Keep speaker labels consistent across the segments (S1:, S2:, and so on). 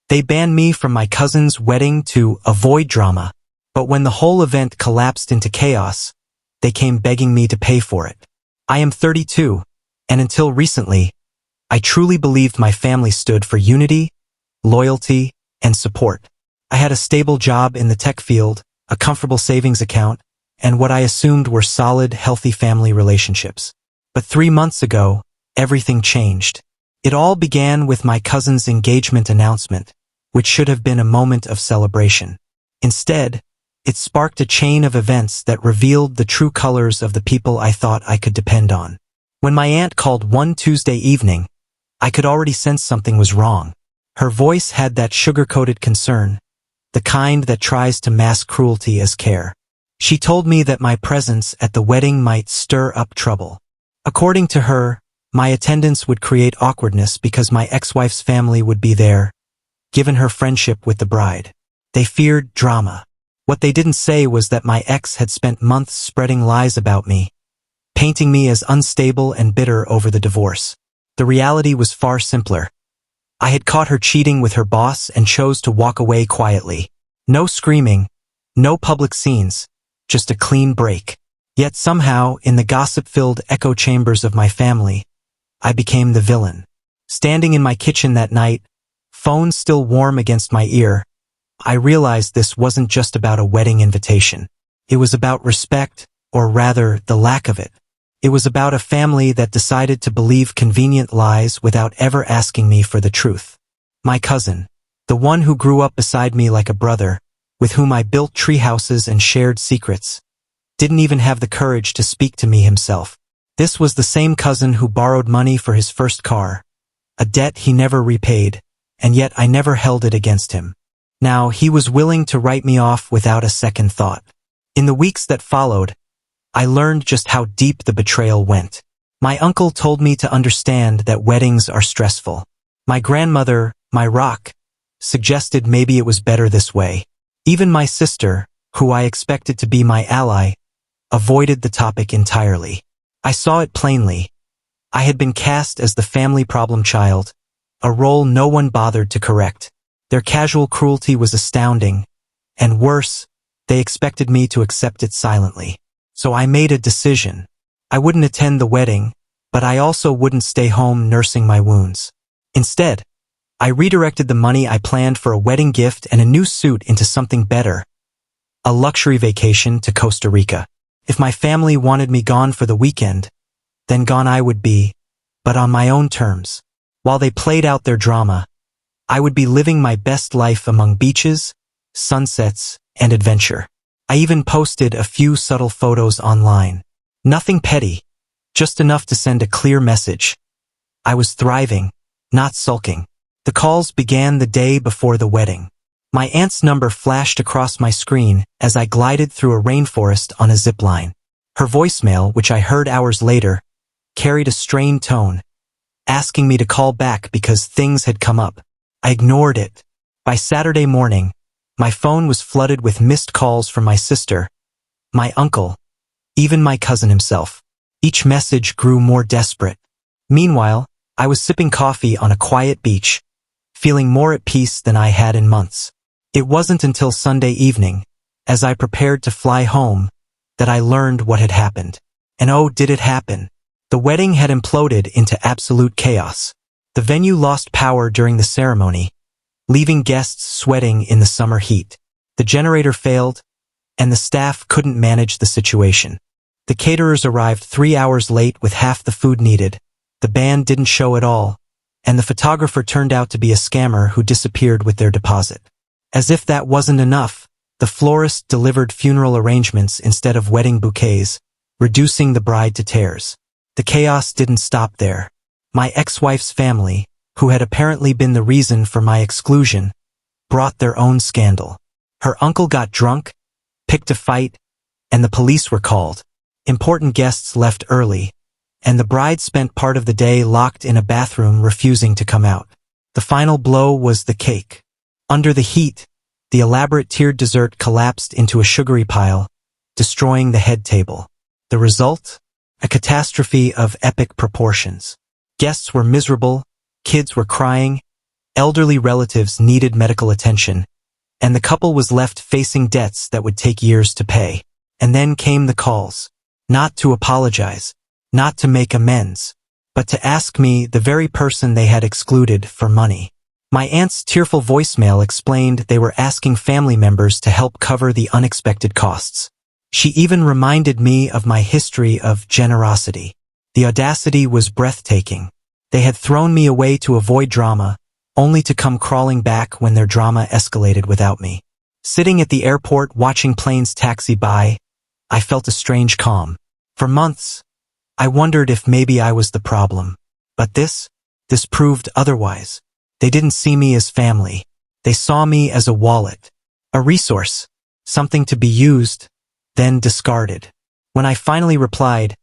S1: They banned me from my cousin's wedding to avoid drama, but when the whole event collapsed into chaos, they came begging me to pay for it. I am 32, and until recently, I truly believed my family stood for unity, loyalty, and support. I had a stable job in the tech field, a comfortable savings account, and what I assumed were solid, healthy family relationships. But 3 months ago, everything changed. It all began with my cousin's engagement announcement, which should have been a moment of celebration. Instead, it sparked a chain of events that revealed the true colors of the people I thought I could depend on. When my aunt called one Tuesday evening, I could already sense something was wrong. Her voice had that sugar-coated concern, the kind that tries to mask cruelty as care. She told me that my presence at the wedding might stir up trouble. According to her, my attendance would create awkwardness because my ex-wife's family would be there, given her friendship with the bride. They feared drama. What they didn't say was that my ex had spent months spreading lies about me, painting me as unstable and bitter over the divorce. The reality was far simpler. I had caught her cheating with her boss and chose to walk away quietly. No screaming, no public scenes, just a clean break. Yet somehow, in the gossip-filled echo chambers of my family, I became the villain. Standing in my kitchen that night, phone still warm against my ear, I realized this wasn't just about a wedding invitation. It was about respect, or rather, the lack of it. It was about a family that decided to believe convenient lies without ever asking me for the truth. My cousin, the one who grew up beside me like a brother, with whom I built tree houses and shared secrets, didn't even have the courage to speak to me himself. This was the same cousin who borrowed money for his first car, a debt he never repaid, and yet I never held it against him. Now, he was willing to write me off without a second thought. In the weeks that followed, I learned just how deep the betrayal went. My uncle told me to understand that weddings are stressful. My grandmother, my rock, suggested maybe it was better this way. Even my sister, who I expected to be my ally, avoided the topic entirely. I saw it plainly. I had been cast as the family problem child, a role no one bothered to correct. Their casual cruelty was astounding, and worse, they expected me to accept it silently. So I made a decision. I wouldn't attend the wedding, but I also wouldn't stay home nursing my wounds. Instead, I redirected the money I planned for a wedding gift and a new suit into something better, a luxury vacation to Costa Rica. If my family wanted me gone for the weekend, then gone I would be, but on my own terms. While they played out their drama, I would be living my best life among beaches, sunsets, and adventure. I even posted a few subtle photos online. Nothing petty, just enough to send a clear message. I was thriving, not sulking. The calls began the day before the wedding. My aunt's number flashed across my screen as I glided through a rainforest on a zip line. Her voicemail, which I heard hours later, carried a strained tone, asking me to call back because things had come up. I ignored it. By Saturday morning, my phone was flooded with missed calls from my sister, my uncle, even my cousin himself. Each message grew more desperate. Meanwhile, I was sipping coffee on a quiet beach, feeling more at peace than I had in months. It wasn't until Sunday evening, as I prepared to fly home, that I learned what had happened. And oh, did it happen. The wedding had imploded into absolute chaos. The venue lost power during the ceremony, leaving guests sweating in the summer heat. The generator failed, and the staff couldn't manage the situation. The caterers arrived 3 hours late with half the food needed, the band didn't show at all, and the photographer turned out to be a scammer who disappeared with their deposit. As if that wasn't enough, the florist delivered funeral arrangements instead of wedding bouquets, reducing the bride to tears. The chaos didn't stop there. My ex-wife's family, who had apparently been the reason for my exclusion, brought their own scandal. Her uncle got drunk, picked a fight, and the police were called. Important guests left early, and the bride spent part of the day locked in a bathroom refusing to come out. The final blow was the cake. Under the heat, the elaborate tiered dessert collapsed into a sugary pile, destroying the head table. The result? A catastrophe of epic proportions. Guests were miserable, kids were crying, Elderly relatives needed medical attention, and the couple was left facing debts that would take years to pay. And then came the calls. Not to apologize, not to make amends, but to ask me, the very person they had excluded, for money. My aunt's tearful voicemail explained they were asking family members to help cover the unexpected costs. She even reminded me of my history of generosity. The audacity was breathtaking. They had thrown me away to avoid drama, only to come crawling back when their drama escalated without me. Sitting at the airport watching planes taxi by, I felt a strange calm. For months, I wondered if maybe I was the problem. But this proved otherwise. They didn't see me as family. They saw me as a wallet, a resource, something to be used, then discarded. When I finally replied,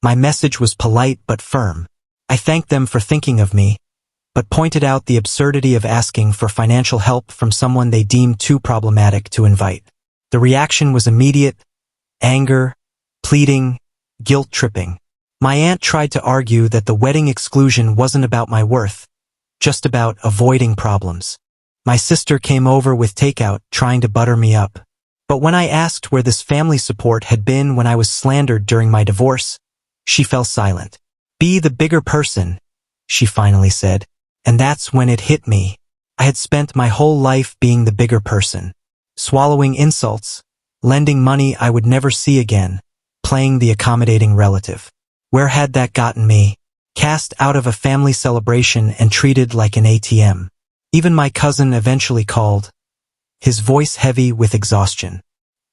S1: my message was polite but firm. I thanked them for thinking of me, but pointed out the absurdity of asking for financial help from someone they deemed too problematic to invite. The reaction was immediate: anger, pleading, guilt-tripping. My aunt tried to argue that the wedding exclusion wasn't about my worth, just about avoiding problems. My sister came over with takeout, trying to butter me up. But when I asked where this family support had been when I was slandered during my divorce, she fell silent. Be the bigger person, she finally said. And that's when it hit me. I had spent my whole life being the bigger person, swallowing insults, lending money I would never see again, playing the accommodating relative. Where had that gotten me? Cast out of a family celebration and treated like an ATM. Even my cousin eventually called, his voice heavy with exhaustion.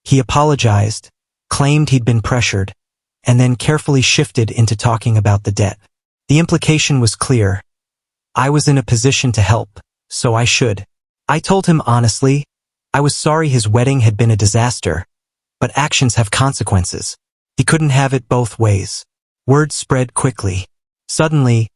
S1: He apologized, claimed he'd been pressured, and then carefully shifted into talking about the debt. The implication was clear. I was in a position to help, so I should. I told him honestly, I was sorry his wedding had been a disaster, but actions have consequences. He couldn't have it both ways. Word spread quickly. Suddenly,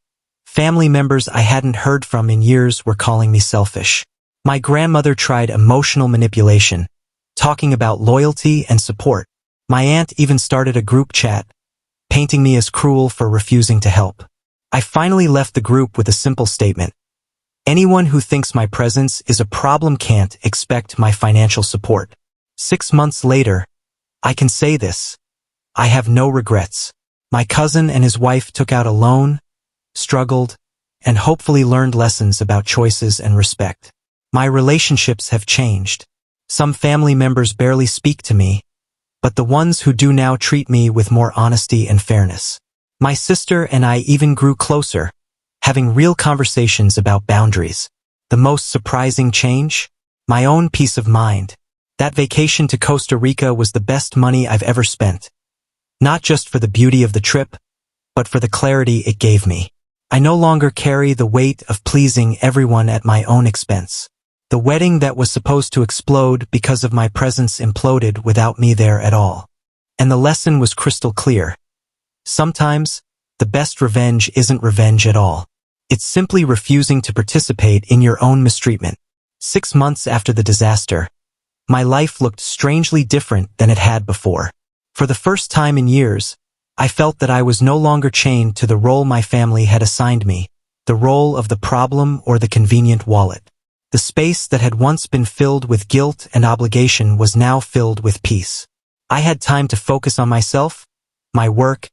S1: family members I hadn't heard from in years were calling me selfish. My grandmother tried emotional manipulation, talking about loyalty and support. My aunt even started a group chat, painting me as cruel for refusing to help. I finally left the group with a simple statement. Anyone who thinks my presence is a problem can't expect my financial support. 6 months later, I can say this. I have no regrets. My cousin and his wife took out a loan, struggled, and hopefully learned lessons about choices and respect. My relationships have changed. Some family members barely speak to me, but the ones who do now treat me with more honesty and fairness. My sister and I even grew closer, having real conversations about boundaries. The most surprising change? My own peace of mind. That vacation to Costa Rica was the best money I've ever spent. Not just for the beauty of the trip, but for the clarity it gave me. I no longer carry the weight of pleasing everyone at my own expense. The wedding that was supposed to explode because of my presence imploded without me there at all. And the lesson was crystal clear. Sometimes, the best revenge isn't revenge at all. It's simply refusing to participate in your own mistreatment. 6 months after the disaster, my life looked strangely different than it had before. For the first time in years, I felt that I was no longer chained to the role my family had assigned me, the role of the problem or the convenient wallet. The space that had once been filled with guilt and obligation was now filled with peace. I had time to focus on myself, my work,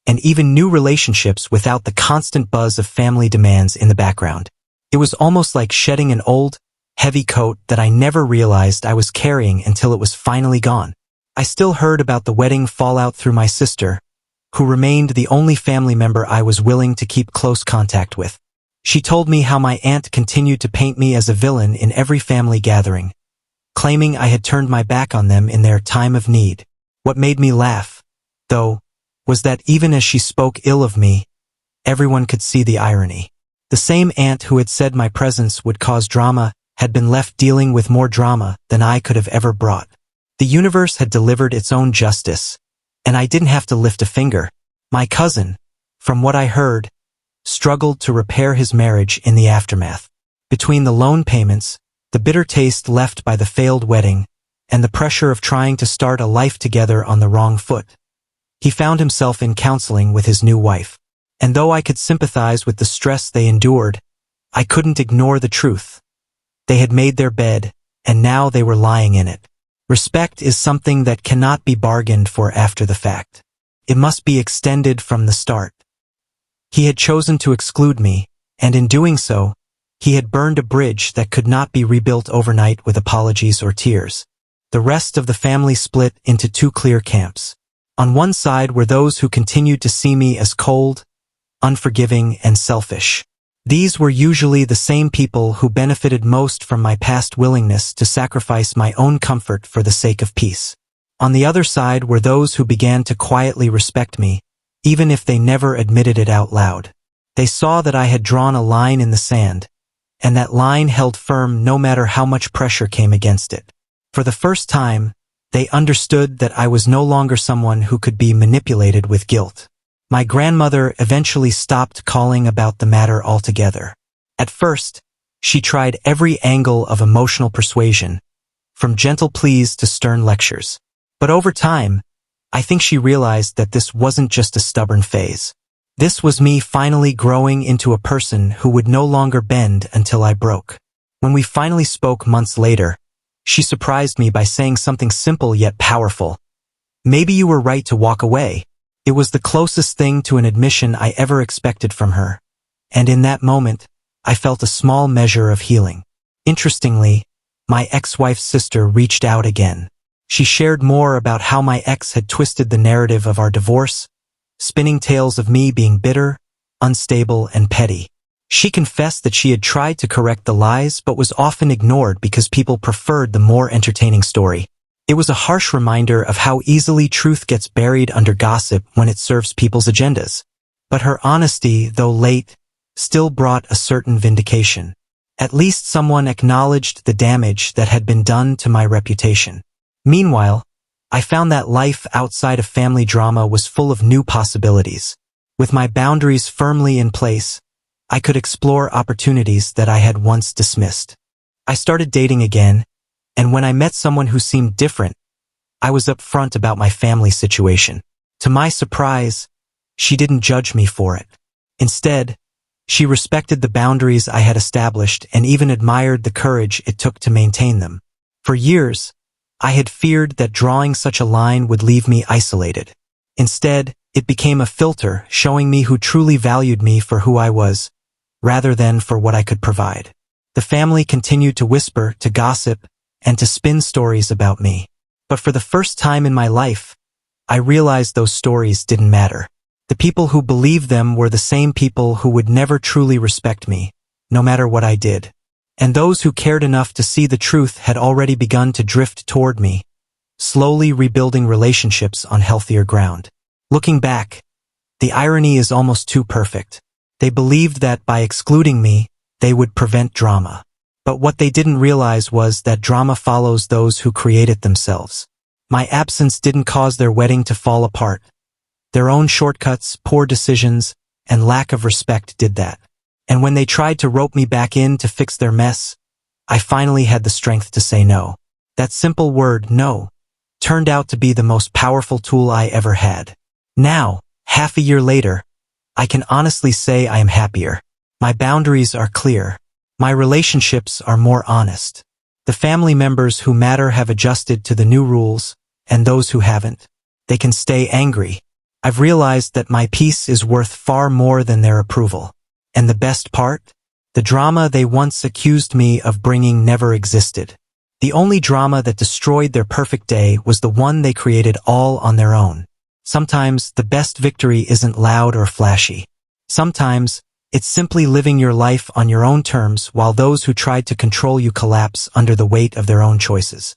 S1: and even new relationships without the constant buzz of family demands in the background. It was almost like shedding an old, heavy coat that I never realized I was carrying until it was finally gone. I still heard about the wedding fallout through my sister, who remained the only family member I was willing to keep close contact with. She told me how my aunt continued to paint me as a villain in every family gathering, claiming I had turned my back on them in their time of need. What made me laugh, though, was that even as she spoke ill of me, everyone could see the irony. The same aunt who had said my presence would cause drama had been left dealing with more drama than I could have ever brought. The universe had delivered its own justice, and I didn't have to lift a finger. My cousin, from what I heard, struggled to repair his marriage in the aftermath. Between the loan payments, the bitter taste left by the failed wedding, and the pressure of trying to start a life together on the wrong foot, he found himself in counseling with his new wife. And though I could sympathize with the stress they endured, I couldn't ignore the truth. They had made their bed, and now they were lying in it. Respect is something that cannot be bargained for after the fact. It must be extended from the start. He had chosen to exclude me, and in doing so, he had burned a bridge that could not be rebuilt overnight with apologies or tears. The rest of the family split into two clear camps. On one side were those who continued to see me as cold, unforgiving, and selfish. These were usually the same people who benefited most from my past willingness to sacrifice my own comfort for the sake of peace. On the other side were those who began to quietly respect me, even if they never admitted it out loud. They saw that I had drawn a line in the sand, and that line held firm no matter how much pressure came against it. For the first time, they understood that I was no longer someone who could be manipulated with guilt. My grandmother eventually stopped calling about the matter altogether. At first, she tried every angle of emotional persuasion, from gentle pleas to stern lectures. But over time, I think she realized that this wasn't just a stubborn phase. This was me finally growing into a person who would no longer bend until I broke. When we finally spoke months later, she surprised me by saying something simple yet powerful. "Maybe you were right to walk away." It was the closest thing to an admission I ever expected from her, and in that moment, I felt a small measure of healing. Interestingly, my ex-wife's sister reached out again. She shared more about how my ex had twisted the narrative of our divorce, spinning tales of me being bitter, unstable, and petty. She confessed that she had tried to correct the lies but was often ignored because people preferred the more entertaining story. It was a harsh reminder of how easily truth gets buried under gossip when it serves people's agendas. But her honesty, though late, still brought a certain vindication. At least someone acknowledged the damage that had been done to my reputation. Meanwhile, I found that life outside of family drama was full of new possibilities. With my boundaries firmly in place, I could explore opportunities that I had once dismissed. I started dating again, and when I met someone who seemed different, I was upfront about my family situation. To my surprise, she didn't judge me for it. Instead, she respected the boundaries I had established and even admired the courage it took to maintain them. For years, I had feared that drawing such a line would leave me isolated. Instead, it became a filter showing me who truly valued me for who I was, rather than for what I could provide. The family continued to whisper, to gossip, and to spin stories about me. But for the first time in my life, I realized those stories didn't matter. The people who believed them were the same people who would never truly respect me, no matter what I did. And those who cared enough to see the truth had already begun to drift toward me, slowly rebuilding relationships on healthier ground. Looking back, the irony is almost too perfect. They believed that by excluding me, they would prevent drama. But what they didn't realize was that drama follows those who create it themselves. My absence didn't cause their wedding to fall apart. Their own shortcuts, poor decisions, and lack of respect did that. And when they tried to rope me back in to fix their mess, I finally had the strength to say no. That simple word, no, turned out to be the most powerful tool I ever had. Now, half a year later, I can honestly say I am happier. My boundaries are clear. My relationships are more honest. The family members who matter have adjusted to the new rules, and those who haven't, they can stay angry. I've realized that my peace is worth far more than their approval. And the best part? The drama they once accused me of bringing never existed. The only drama that destroyed their perfect day was the one they created all on their own. Sometimes the best victory isn't loud or flashy. Sometimes it's simply living your life on your own terms while those who tried to control you collapse under the weight of their own choices.